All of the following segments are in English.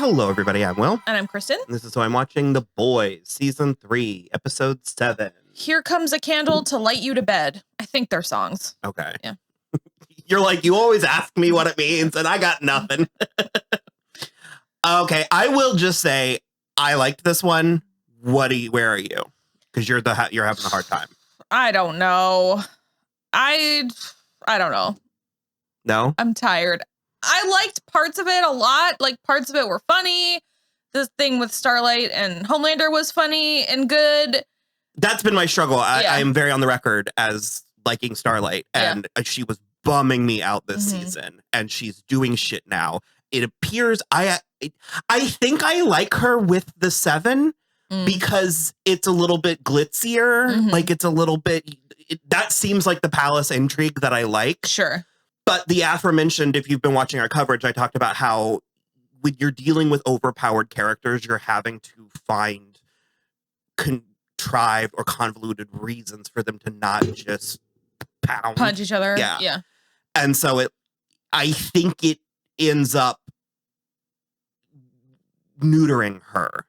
Hello, everybody. I'm Will. And I'm Kristen. And this is who I'm watching The Boys, Season 3, Episode 7. Here comes a candle to light you to bed. I think they're songs. Okay. Yeah. You're like, you always ask me what it means, and I got nothing. Okay, I will just say I liked this one. Where are you? Because you're having a hard time. I don't know. I don't know. No? I'm tired. I liked parts of it a lot. Like, parts of it were funny. This thing with Starlight and Homelander was funny and good. That's been my struggle. I am very on the record as liking Starlight, and she was bumming me out this season, and she's doing shit now. It appears I think I like her with the 7 because it's a little bit glitzier. Like, it's a little bit, that seems like the palace intrigue that I like. Sure. But the aforementioned, if you've been watching our coverage, I talked about how when you're dealing with overpowered characters, you're having to find contrived or convoluted reasons for them to not just punch each other. Yeah. And so I think it ends up neutering her.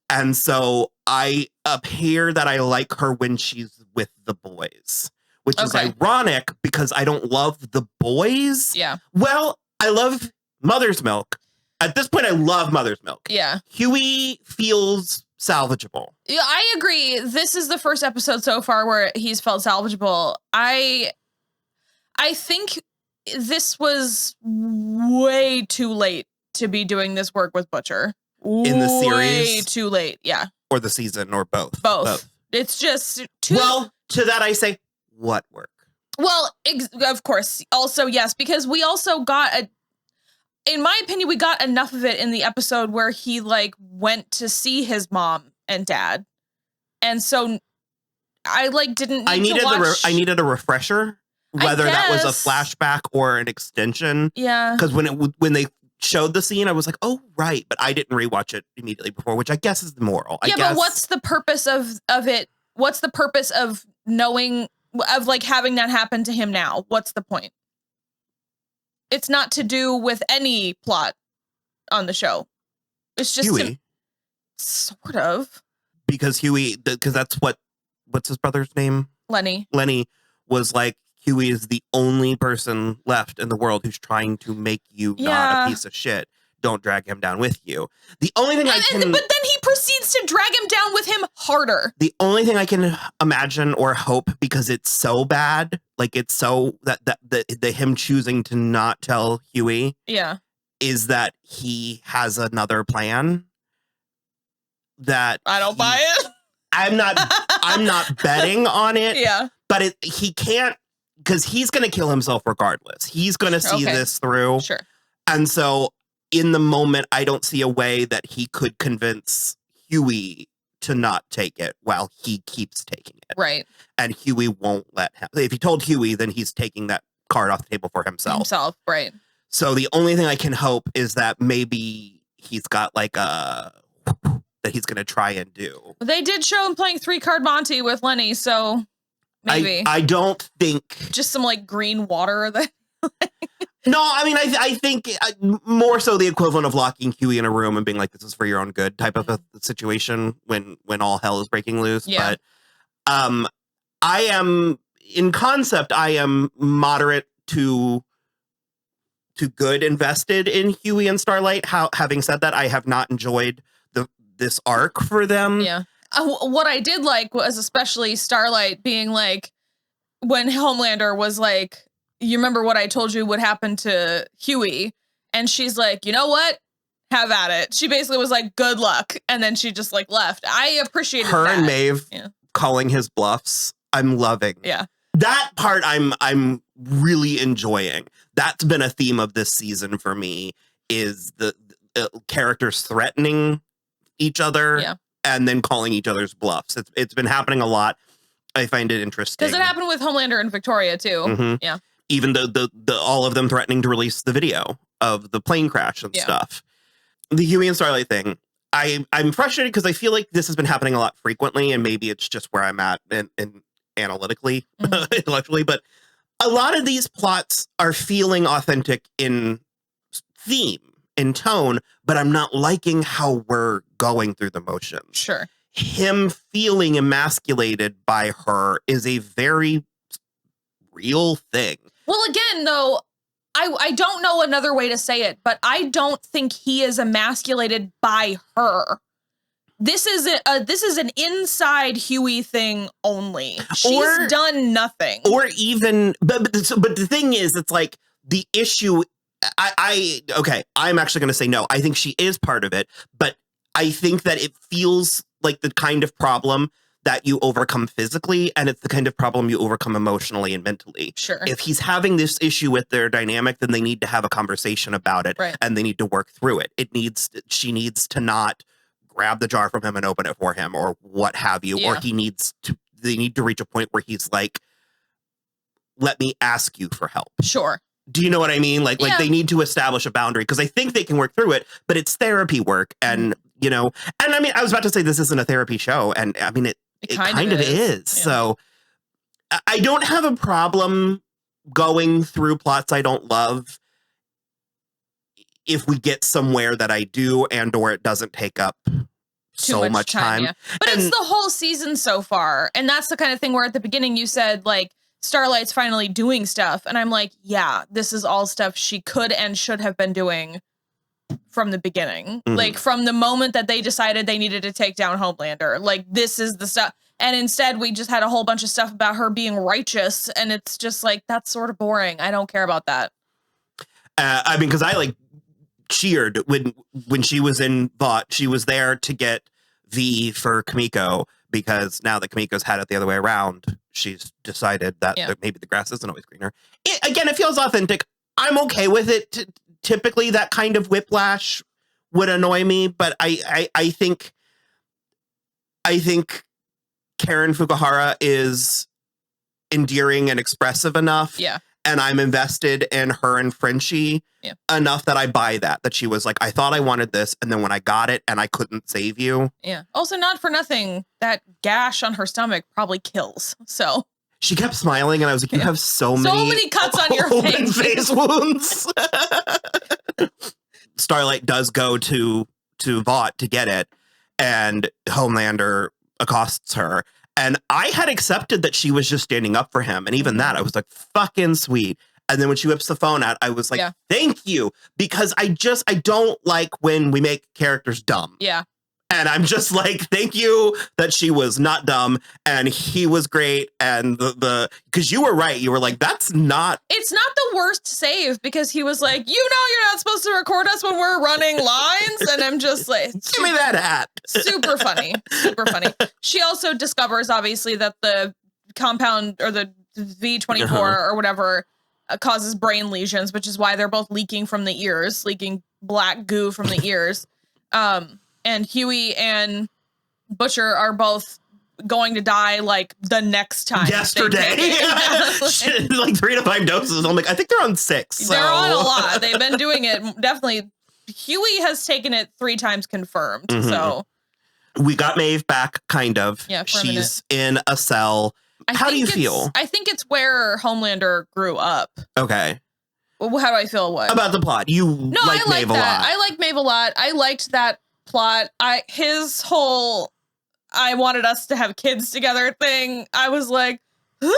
And so I appear that I like her when she's with the boys, which is ironic because I don't love the boys. Yeah. Well, I love Mother's Milk. At this point, I love Mother's Milk. Yeah. Huey feels salvageable. Yeah, I agree. This is the first episode so far where he's felt salvageable. I think this was way too late to be doing this work with Butcher. In the series? Way too late, yeah. Or the season, or both? Both. It's just too... Well, to that I say, what work? Well, of course. Also, yes, because we also got in my opinion, we got enough of it in the episode where he, like, went to see his mom and dad. And so I, like, didn't need to watch... I needed a refresher, whether that was a flashback or an extension. Yeah. Because when they showed the scene, I was like, oh, right. But I didn't rewatch it immediately before, which I guess is the moral. But what's the purpose of it? What's the purpose of knowing, of, like, having that happen to him now? What's the point? It's not to do with any plot on the show. It's just Huey. Sort of. Because because that's what's his brother's name? Lenny. Lenny was like, Huey is the only person left in the world who's trying to make you not a piece of shit. Don't drag him down with you. The only thing but then he proceeds to drag him down with him harder. The only thing I can imagine or hope, because it's so bad, like it's so that the him choosing to not tell Huey, is that he has another plan. That I don't buy it. I'm not betting on it. Yeah, but he can't, because he's going to kill himself regardless. He's going to see this through. Sure. And so in the moment, I don't see a way that he could convince Huey to not take it while he keeps taking it. Right. And Huey won't let him. If he told Huey, then he's taking that card off the table for himself. Right. So the only thing I can hope is that maybe he's got like that he's going to try and do. They did show him playing 3-card Monty with Lenny, so maybe. I don't think... Just some, like, green water that... No, I mean, I think more so the equivalent of locking Huey in a room and being like, this is for your own good type of a situation when all hell is breaking loose. Yeah. But I am, in concept, I am moderate to good invested in Huey and Starlight. Having said that, I have not enjoyed this arc for them. Yeah. What I did like was especially Starlight being like, when Homelander was like, you remember what I told you would happen to Huey? And she's like, you know what? Have at it. She basically was like, good luck. And then she just, like, left. I appreciated her that. And Maeve calling his bluffs. I'm loving. Yeah. That part I'm really enjoying. That's been a theme of this season for me, is the characters threatening each other and then calling each other's bluffs. It's been happening a lot. I find it interesting. Because it happened with Homelander and Victoria, too. Yeah. Even the all of them threatening to release the video of the plane crash and stuff. The Huey and Starlight thing, I'm frustrated because I feel like this has been happening a lot frequently, and maybe it's just where I'm at in analytically, intellectually, but a lot of these plots are feeling authentic in theme in tone, but I'm not liking how we're going through the motions. Sure. Him feeling emasculated by her is a very real thing. Well, again, though, I don't know another way to say it, but I don't think he is emasculated by her. This is an inside Huey thing only. She's done nothing. Or even, but the thing is, it's like the issue. I'm actually going to say no. I think she is part of it, but I think that it feels like the kind of problem that you overcome physically, and it's the kind of problem you overcome emotionally and mentally. Sure. If he's having this issue with their dynamic, then they need to have a conversation about it, right, and they need to work through it. She needs to not grab the jar from him and open it for him, or what have you, or they need to reach a point where he's like, let me ask you for help. Sure. Do you know what I mean? Like they need to establish a boundary, because I think they can work through it, but it's therapy work. And, you know, and I mean, I was about to say this isn't a therapy show, and I mean, it kind of is. Yeah. So I don't have a problem going through plots I don't love if we get somewhere that I do, and or it doesn't take up so much time. Yeah. But it's the whole season so far. And that's the kind of thing where at the beginning you said, like, Starlight's finally doing stuff. And I'm like, yeah, this is all stuff she could and should have been doing from the beginning. Mm-hmm. Like, from the moment that they decided they needed to take down Homelander. Like, this is the stuff. And instead, we just had a whole bunch of stuff about her being righteous. And it's just like, that's sort of boring. I don't care about that. I mean, because I cheered when she was in Vought. She was there to get V for Kimiko, because now that Kimiko's had it the other way around, she's decided that maybe the grass isn't always greener. It feels authentic. I'm okay with it. Typically, that kind of whiplash would annoy me, but I think Karen Fukuhara is endearing and expressive enough. Yeah. And I'm invested in her and Frenchie enough that I buy that she was like, I thought I wanted this, and then when I got it and I couldn't save you. Yeah. Also, not for nothing, that gash on her stomach probably kills. So she kept smiling, and I was like, you have so many cuts on your face wounds. Starlight does go to Vought to get it, and Homelander accosts her. And I had accepted that she was just standing up for him. And even that, I was like, fucking sweet. And then when she whips the phone out, I was like, thank you. Because I don't like when we make characters dumb. Yeah. And I'm just like, thank you that she was not dumb and he was great. And because you were right. You were like, it's not the worst save, because he was like, you're not supposed to record us when we're running lines. And I'm just like, give me that hat. Super funny. Super funny. She also discovers, obviously, that the compound, or the V24 or whatever, causes brain lesions, which is why they're both leaking from the ears, leaking black goo from the ears. And Huey and Butcher are both going to die like the next time. Yesterday. Like 3 to 5 doses. I'm like, I think they're on 6. So. They're on a lot. They've been doing it. Definitely. Huey has taken it 3 times confirmed. Mm-hmm. So we got Maeve back, kind of. Yeah, she's in a cell. How do you feel? I think it's where Homelander grew up. Okay. Well, how do I feel? What? About the plot? I like Maeve a lot. I like Maeve a lot. I liked that plot. His whole I wanted us to have kids together thing. I was like, huh?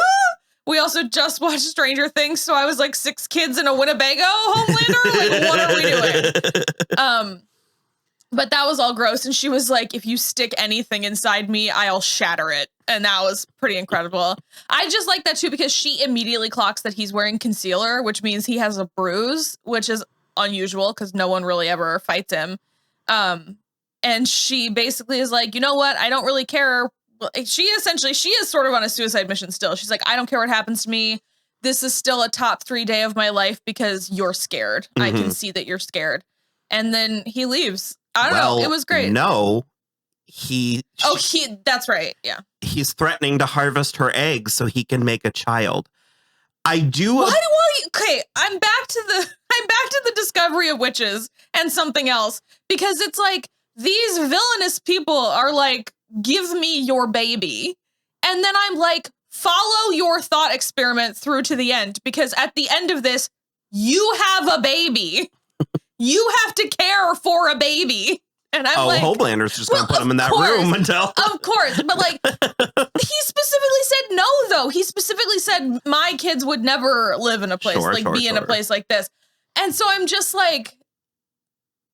We also just watched Stranger Things, so I was like, 6 kids in a Winnebago, Homelander? Like, what are we doing? But that was all gross. And she was like, if you stick anything inside me, I'll shatter it. And that was pretty incredible. I just like that too, because she immediately clocks that he's wearing concealer, which means he has a bruise, which is unusual because no one really ever fights him. And she basically is like, you know what? I don't really care. She is sort of on a suicide mission still. She's like, I don't care what happens to me. This is still a top 3 day of my life because you're scared. Mm-hmm. I can see that you're scared. And then he leaves. I don't know. It was great. No, that's right. Yeah. He's threatening to harvest her eggs so he can make a child. I do. Okay, I'm back to the discovery of witches and something else, because it's like these villainous people are like, give me your baby. And then I'm like, follow your thought experiment through to the end, because at the end of this, you have a baby. You have to care for a baby. And I'm like, Homelander's just going to put him in that room until. Of course. But like, he specifically said no, though. He specifically said my kids would never live in a place in a place like this. And so I'm just like,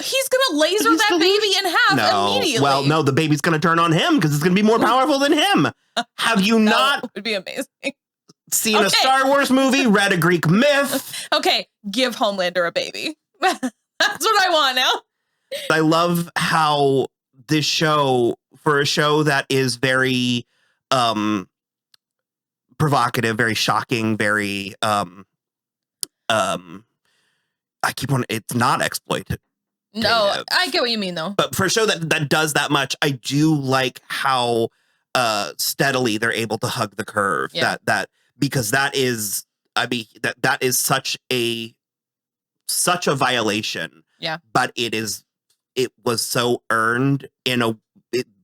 he's going to laser that baby in half immediately. Well, no, the baby's going to turn on him because it's going to be more powerful than him. Have you not? It would be amazing. Seen a Star Wars movie, read a Greek myth. Okay, give Homelander a baby. That's what I want now. I love how this show, for a show that is very provocative, very shocking, very it's not exploited. No, I get what you mean though. But for a show that does that much, I do like how steadily they're able to hug the curve. Yeah. That because that is such a violation. Yeah. But it was so earned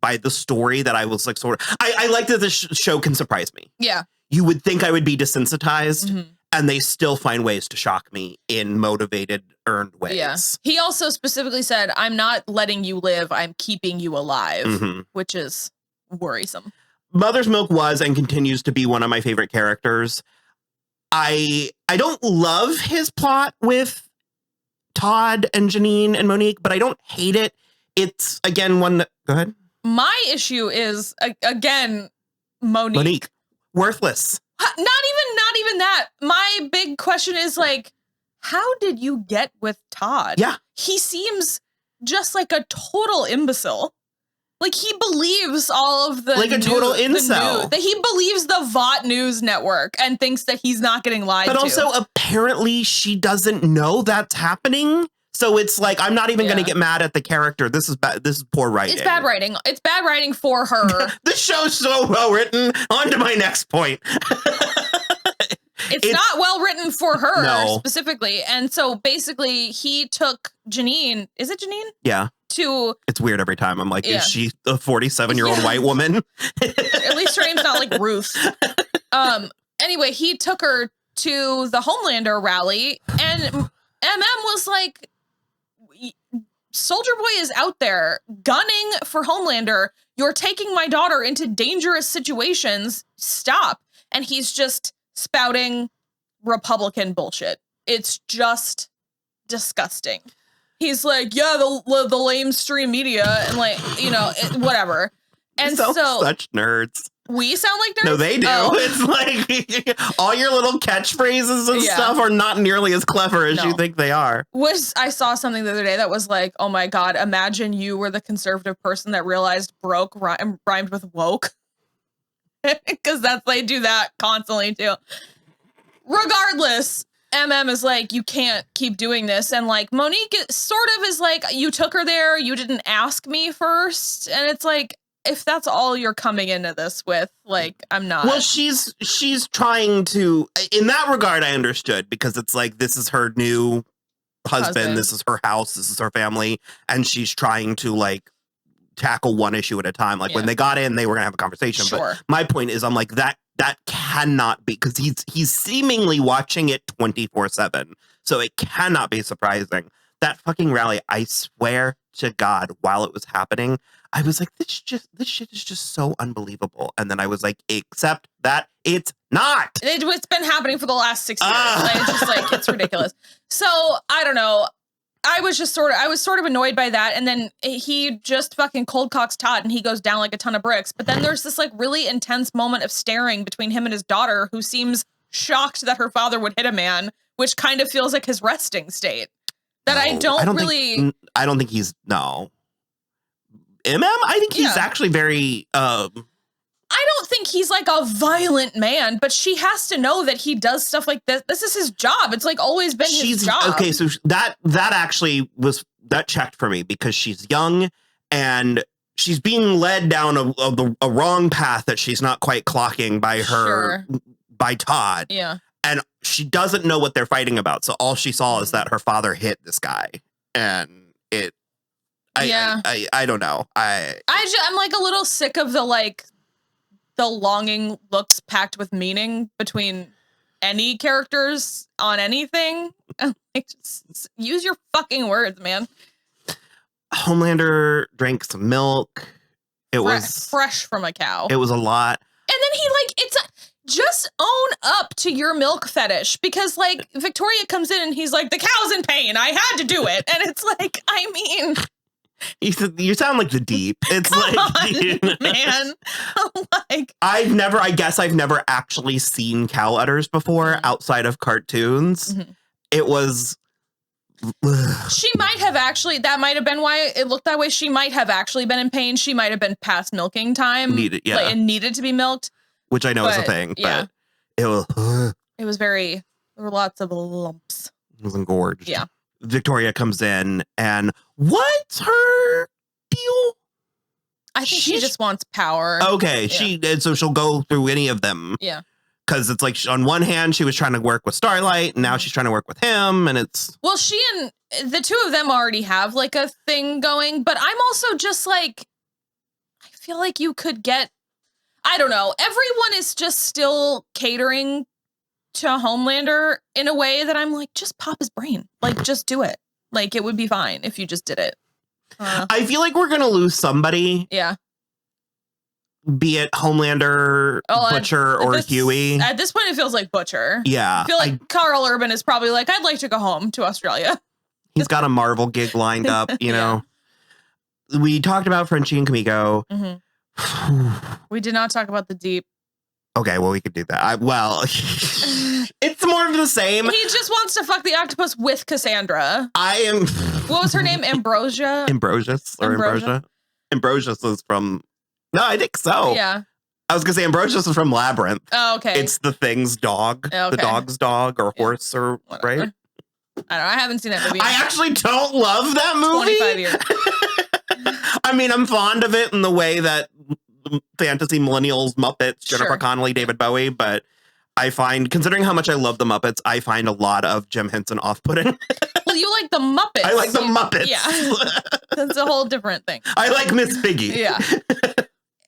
by the story that I was like, I like that this show can surprise me. Yeah. You would think I would be desensitized, and they still find ways to shock me in motivated, earned ways. Yeah. He also specifically said, I'm not letting you live, I'm keeping you alive, which is worrisome. Mother's Milk was and continues to be one of my favorite characters. I don't love his plot with Todd and Janine and Monique, but I don't hate it. It's, again, one that... Go ahead. My issue is, again, Monique. Worthless. Not even that. My big question is, like, how did you get with Todd? Yeah. He seems just like a total imbecile. Like, he believes all of the... Like a total incel. That he believes the VOT News Network and thinks that he's not getting lied to. But also, apparently, she doesn't know that's happening. So it's like, I'm not even going to get mad at the character. This is poor writing. It's bad writing. It's bad writing for her. This show's so well written. On to my next point. It's not well written for her specifically. And so basically, he took Janine. Is it Janine? Yeah. It's weird every time. I'm like, is she a 47-year-old white woman? At least her name's not like Ruth. Anyway, he took her to the Homelander rally, and MM was like, Soldier Boy is out there gunning for Homelander. You're taking my daughter into dangerous situations. Stop. And he's just spouting Republican bullshit. It's just disgusting. He's like, yeah, the lamestream media and like, whatever. And so such nerds. We sound like nerds? No, they do. Oh. It's like all your little catchphrases and stuff are not nearly as clever as you think they are. I saw something the other day that was like, oh my God, imagine you were the conservative person that realized broke rhymed with woke. Because they do that constantly too. Regardless, MM is like, you can't keep doing this. And like Monique sort of is like, you took her there. You didn't ask me first. And it's like, if that's all you're coming into this with, like, I'm not. Well, she's trying to, in that regard, I understood, because it's like, this is her new husband. This is her house. This is her family. And she's trying to like tackle one issue at a time. Like when they got in, they were gonna have a conversation. Sure. But my point is, I'm like, that cannot be, because he's seemingly watching it 24/7. So it cannot be surprising. That fucking rally, I swear to God, while it was happening, I was like, this shit is just so unbelievable. And then I was like, except that it's not. It's been happening for the last 6 years. Like, it's just like, it's ridiculous. So I don't know. I was sort of annoyed by that. And then he just fucking cold cocks Todd and he goes down like a ton of bricks. But then there's this like really intense moment of staring between him and his daughter, who seems shocked that her father would hit a man, which kind of feels like his resting state. That I don't think he's, no. MM? I think he's actually very, I don't think he's like a violent man, but she has to know that he does stuff like this. This is his job. It's like always been his job. Okay, so that actually that checked for me, because she's young and she's being led down a wrong path that she's not quite clocking by Todd. Yeah. And she doesn't know what they're fighting about. So all she saw is that her father hit this guy. And I don't know. I'm like a little sick of the longing looks packed with meaning between any characters on anything. Like, just use your fucking words, man. Homelander drank some milk. It was fresh from a cow. It was a lot. And then he just own up to your milk fetish, because like Victoria comes in and he's like, the cow's in pain. I had to do it. And it's like, I mean, you sound like the Deep. It's come like, on, man. Like, I've never actually seen cow udders before outside of cartoons. Mm-hmm. It was. She might have actually, that might have been why it looked that way. She might have actually been in pain. She might have been past milking time. And needed to be milked. Which I know is a thing, yeah. But it was there were lots of lumps. It was engorged. Yeah. Victoria comes in, and what's her deal? I think she just wants power. Okay, yeah. So she'll go through any of them. Yeah. Because it's like, on one hand, she was trying to work with Starlight, and now she's trying to work with him, and it's... Well, she and the two of them already have, like, a thing going, but I'm also just, like, I feel like you could get... I don't know. Everyone is just still catering to Homelander in a way that I'm like, just pop his brain. Like, just do it. Like, it would be fine if you just did it. I feel like we're going to lose somebody. Yeah. Be it Homelander, Butcher, or Huey. At this point, it feels like Butcher. Yeah. I feel like Carl Urban is probably like, I'd like to go home to Australia. He's got a Marvel gig lined up, you know. We talked about Frenchie and Kamiko. Mm-hmm. We did not talk about the Deep. Okay, well, we could do that. It's more of the same. He just wants to fuck the octopus with Cassandra. What was her name? Ambrosia? Ambrosius or Ambrosia? Ambrosius is from... No, I think so. Yeah. I was going to say Ambrosius is from Labyrinth. Oh, okay. It's the thing's dog. Okay. The dog's dog or horse or... Whatever. Right? I don't know. I haven't seen that movie. I actually don't love that movie. 25 years. I mean, I'm fond of it in the way that fantasy millennials, Muppets, Jennifer Connelly, David Bowie, but I find, considering how much I love the Muppets, I find a lot of Jim Henson off-putting. Well, you like the Muppets. I like the Muppets. Yeah. That's a whole different thing. I like Miss Piggy. Yeah.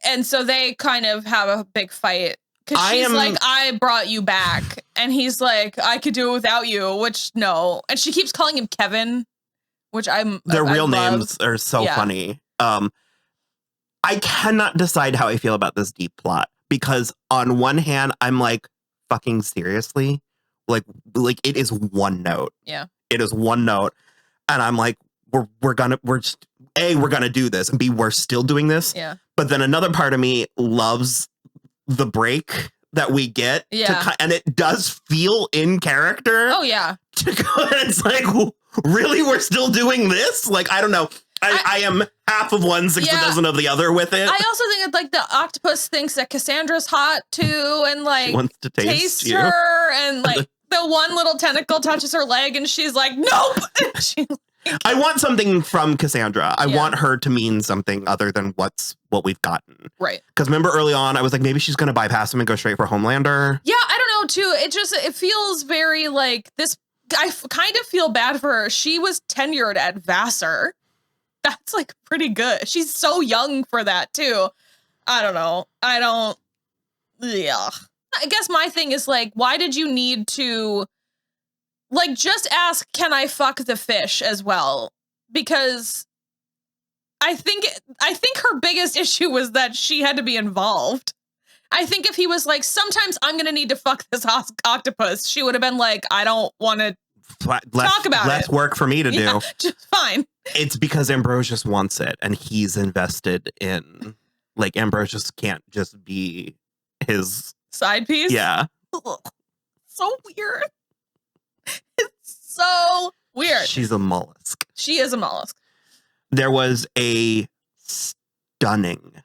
And so they kind of have a big fight. Because she's like, I brought you back. And he's like, I could do it without you, which no. And she keeps calling him Kevin, which Their real names are so funny. I cannot decide how I feel about this Deep plot. Because on one hand, I'm like, fucking seriously? Like it is one note. Yeah. It is one note. And I'm like, we're gonna do this, and B, we're still doing this. Yeah. But then another part of me loves the break that we get. Yeah. And it does feel in character. Oh, yeah. To go, and it's like, really? We're still doing this? Like, I don't know. I am half of one, six a dozen of the other with it. I also think that, like, the octopus thinks that Cassandra's hot, too, and, like, she wants to taste you. her, and, like, the one little tentacle touches her leg, and she's like, nope! I want something from Cassandra. I want her to mean something other than what we've gotten. Right. Because remember early on, I was like, maybe she's going to bypass him and go straight for Homelander. Yeah, I don't know, too. It feels very, like, this... I kind of feel bad for her. She was tenured at Vassar. That's, like, pretty good. She's so young for that, too. I don't know. Yeah. I guess my thing is, like, why did you need to, like, just ask, can I fuck the fish as well? Because I think her biggest issue was that she had to be involved. I think if he was like, sometimes I'm going to need to fuck this octopus, she would have been like, I don't want to talk about it. Less work for me to do. Just fine. It's because Ambrosius wants it, and he's invested in, like, Ambrosius can't just be his side piece. Yeah. So weird. It's so weird. She's a mollusk. She is a mollusk. There was a stunning,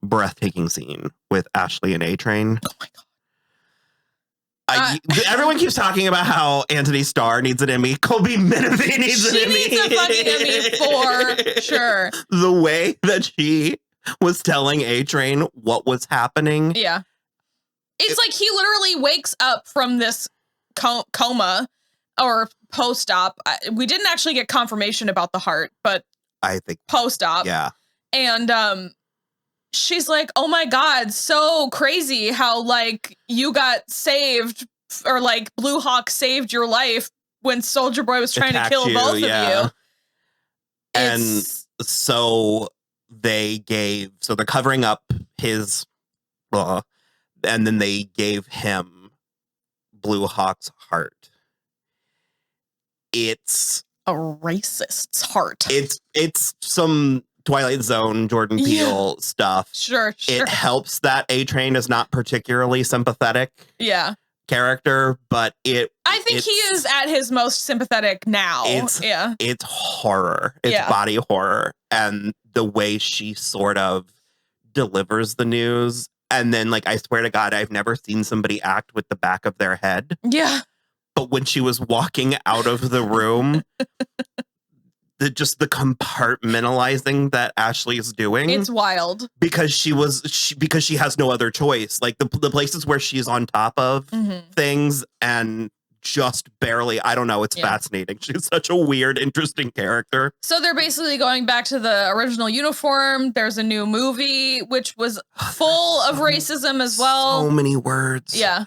breathtaking scene with Ashley and A-Train. Oh my God. Everyone keeps talking about how Antony Starr needs an Emmy. Colby Menefee needs an Emmy. She needs a fucking Emmy for sure. The way that she was telling A-Train what was happening. Yeah. It's like he literally wakes up from this coma or post-op. We didn't actually get confirmation about the heart, but I think post-op. Yeah. And she's like, oh my God, so crazy how, like, you got saved or like Blue Hawk saved your life when Soldier Boy was trying to kill both of you. And so they're covering up his, and then they gave him Blue Hawk's heart. It's a racist's heart. It's some Twilight Zone, Jordan Peele stuff. Sure. It helps that A-Train is not particularly sympathetic. Character, but I think he is at his most sympathetic now. It's horror. It's body horror. And the way she sort of delivers the news. And then, like, I swear to God, I've never seen somebody act with the back of their head. Yeah. But when she was walking out of the room, the compartmentalizing that Ashley is doing. It's wild. Because she has no other choice. Like the places where she's on top of things and just barely, I don't know, it's fascinating. She's such a weird, interesting character. So they're basically going back to the original uniform. There's a new movie, which was full of racism as well. So many words. Yeah.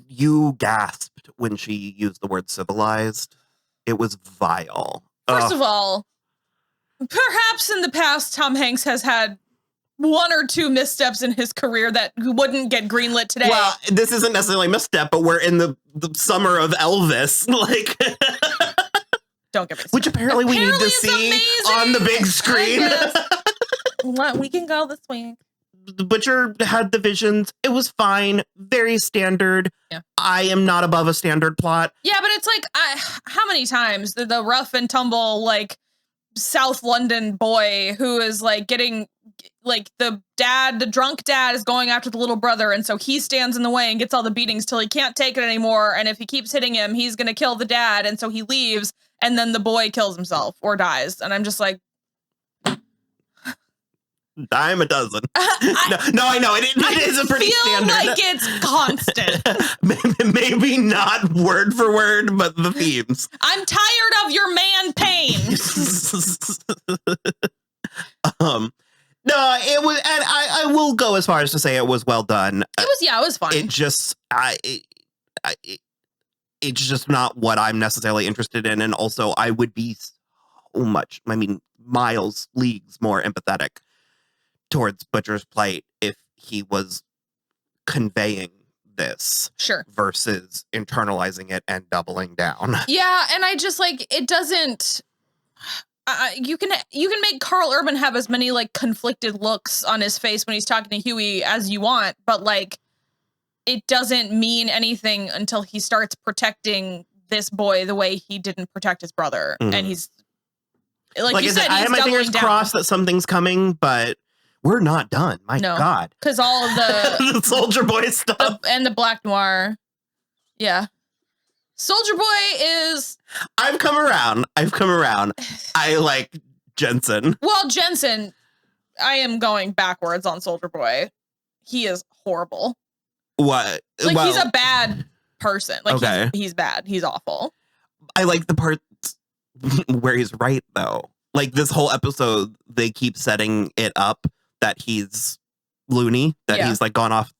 You gasped when she used the word civilized. It was vile. First of all, perhaps in the past, Tom Hanks has had one or two missteps in his career that wouldn't get greenlit today. Well, this isn't necessarily a misstep, but we're in the summer of Elvis. Like, don't get me started. Which apparently we need to see amazing on the big screen. We can go this week. Butcher had the visions. It was fine. Very standard. Yeah. I am not above a standard plot. Yeah, but it's like, how many times the rough and tumble, like, South London boy who is, like, getting, like, the drunk dad is going after the little brother, and so he stands in the way and gets all the beatings till he can't take it anymore, and if he keeps hitting him, he's gonna kill the dad, and so he leaves, and then the boy kills himself or dies, and I'm just like, dime a dozen. No, I know. It is a pretty standard. I feel like it's constant. Maybe not word for word, but the themes. I'm tired of your man pain. No, it was, and I will go as far as to say it was well done. It was fine. It just, it's just not what I'm necessarily interested in. And also I would be so much, miles, leagues more empathetic towards Butcher's plight if he was conveying this versus internalizing it and doubling down. Yeah, and I just it doesn't you can make Carl Urban have as many conflicted looks on his face when he's talking to Huey as you want, but it doesn't mean anything until he starts protecting this boy the way he didn't protect his brother. And he's like you said, I have my fingers crossed that something's coming, but we're not done. My God. Because all of the Soldier Boy stuff. And the Black Noir. Yeah. Soldier Boy is... I've come around. I like Jensen. Well, Jensen, I am going backwards on Soldier Boy. He is horrible. What? He's a bad person. Okay. He's bad. He's awful. I like the parts where he's right, though. This whole episode, they keep setting it up that he's loony, that he's gone off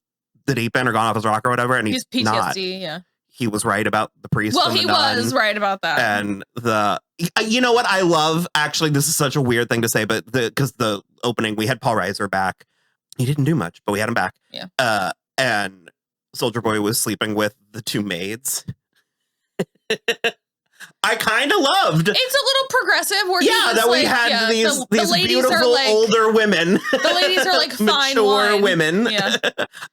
the deep end or gone off his rock or whatever, and he's PTSD, not. Yeah. He was right about the priest. Well, he was right about that. And you know what I love? Actually, this is such a weird thing to say, but because the opening, we had Paul Reiser back. He didn't do much, but we had him back. Yeah. And Soldier Boy was sleeping with the two maids. I kind of loved. It's a little progressive where we had these beautiful older women. The ladies are fine mature wine. women. Yeah.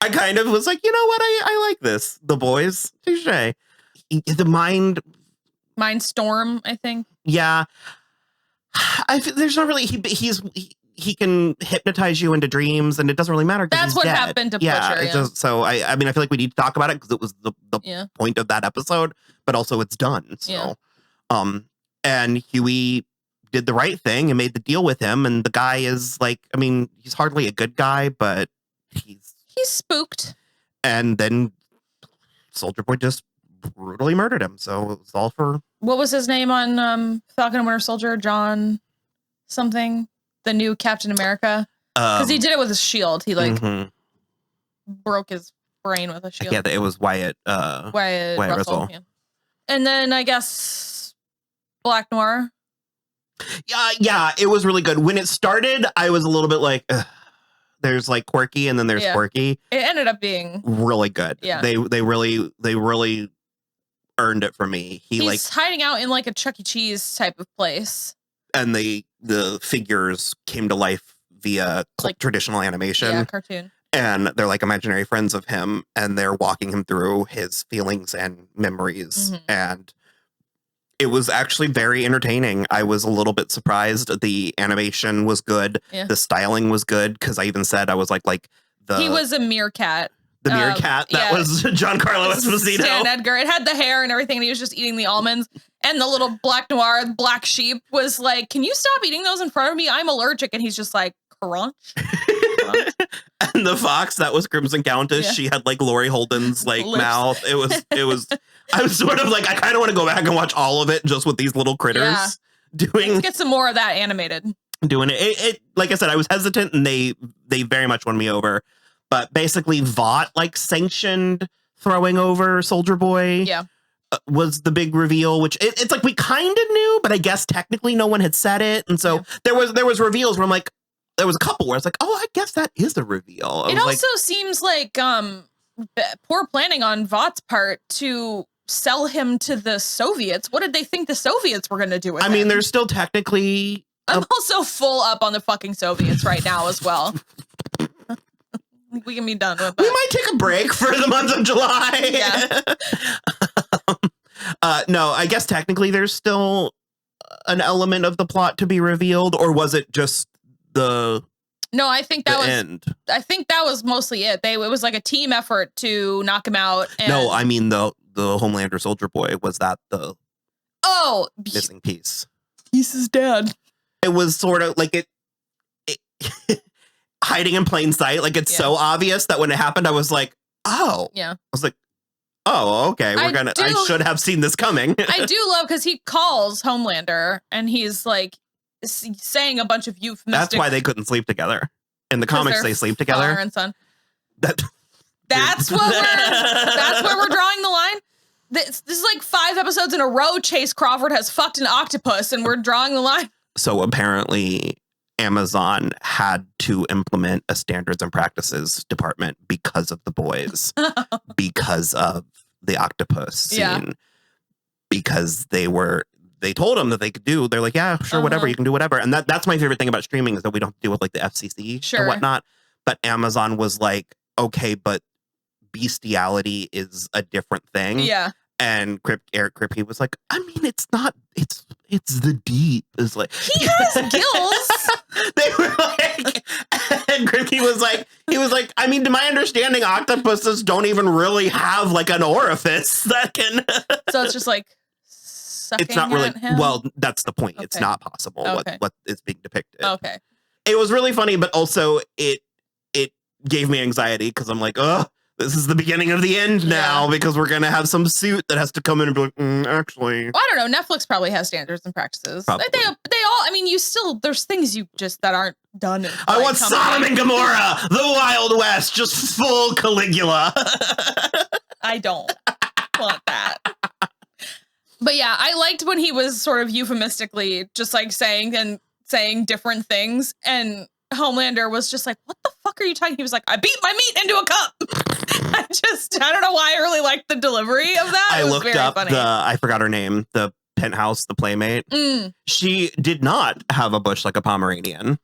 I kind of was like, you know what? I like this. The boys. Touché. The mind storm, I think. Yeah. There's not really he can hypnotize you into dreams, and it doesn't really matter. That's what happened to Butcher. Yeah. So I feel like we need to talk about it because it was the point of that episode, but also it's done. So, and Huey did the right thing and made the deal with him, and the guy is he's hardly a good guy, but he's spooked. And then Soldier Boy just brutally murdered him. So it was all for... What was his name on Falcon and Winter Soldier? John something? The new Captain America? Because he did it with his shield. He broke his brain with a shield. Yeah, it was Wyatt Russell. Yeah. And then I guess Black Noir. Yeah, it was really good. When it started, I was a little bit like, ugh. There's like quirky and then there's quirky. It ended up being really good. Yeah. They really earned it for me. He's hiding out in like a Chuck E. Cheese type of place. And the figures came to life via like traditional animation. Yeah, cartoon. And they're like imaginary friends of him, and they're walking him through his feelings and memories. Mm-hmm. And it was actually very entertaining. I was a little bit surprised. The animation was good. Yeah. The styling was good, because I even said I was like he was a meerkat. The meerkat. That was Giancarlo Esposito. Stan Edgar. It had the hair and everything, and he was just eating the almonds. And the little Black Noir, black sheep, was like, "Can you stop eating those in front of me? I'm allergic." And he's just like, crunch. And the fox, that was Crimson Countess. Yeah. She had like Laurie Holden's like mouth. It was I was sort of like, I kind of want to go back and watch all of it just with these little critters doing. Let's get some more of that animated. Doing it. Like I said, I was hesitant, and they very much won me over. But basically, Vought like sanctioned throwing over Soldier Boy. Yeah. Was the big reveal, which it's like we kind of knew, but I guess technically no one had said it, and so there was reveals where I'm like, there was a couple where it's like, oh, I guess that is a reveal. It also seems like poor planning on Vought's part to sell him to the Soviets. What did they think the Soviets were going to do with him? I mean, they're still technically. I'm also full up on the fucking Soviets right now as well. We can be done with that. We might take a break for the month of July. Yeah. No, I guess technically there's still an element of the plot to be revealed, or was it just the? No, I think that was end. I think that was mostly it. It was like a team effort to knock him out. And no, I mean the Homelander Soldier Boy, was that the missing piece? He's his dad. It was sort of like it hiding in plain sight. Like it's so obvious that when it happened, I was like, oh, yeah. I was like, oh, okay, I should have seen this coming. I do love, because he calls Homelander and he's like saying a bunch of euphemistic. That's why they couldn't sleep together. In the comics, they sleep together. Father and son. That's where we're drawing the line. This is like 5 episodes in a row. Chase Crawford has fucked an octopus, and we're drawing the line. So apparently, Amazon had to implement a standards and practices department because of The Boys, because of the octopus scene, because they told them that they could do. They're like, yeah, sure, whatever, you can do whatever. And that's my favorite thing about streaming, is that we don't have to deal with like the FCC and whatnot. But Amazon was like, okay, but bestiality is a different thing. Yeah. And Eric Kripke was like, I mean, it's not, it's the deep. It's like, he has gills. They were like, and Kripke was like, I mean, to my understanding, octopuses don't even really have like an orifice that can. So it's just like sucking. It's not really, at him? well, that's the point. Okay. It's not possible what is being depicted. Okay. It was really funny, but also it gave me anxiety, because I'm like, oh, this is the beginning of the end now, because we're going to have some suit that has to come in and be like, actually. Well, I don't know. Netflix probably has standards and practices. They all, I mean, there's things that aren't done. I want Sodom and Gomorrah, the Wild West, just full Caligula. I don't want that. But yeah, I liked when he was sort of euphemistically just like saying different things, and Homelander was just like, what the fuck are you talking? He was like, I beat my meat into a cup. I don't know why I really liked the delivery of that. I looked up funny. I forgot her name, the penthouse, the playmate. She did not have a bush like a Pomeranian.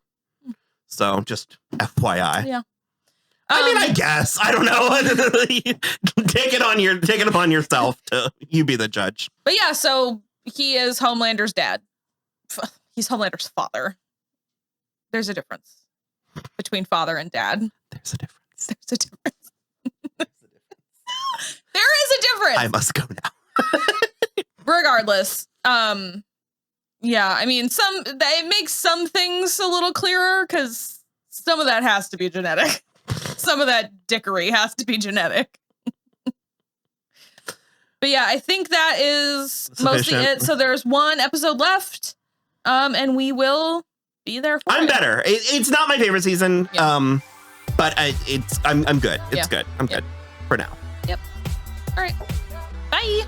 So just FYI. Yeah. I mean, I guess. I don't know. Take it upon yourself to you be the judge. But yeah, so he is Homelander's dad. He's Homelander's father. There's a difference between father and dad. There's a difference. There is a difference. I must go now. Regardless, yeah, I mean, it makes some things a little clearer, because some of that has to be genetic. Some of that dickery has to be genetic. But yeah, I think that is mostly it. So there's 1 episode left, and we will be there for I'm better. It's not my favorite season, but I'm good. It's good. I'm good. Yep. All right. Bye.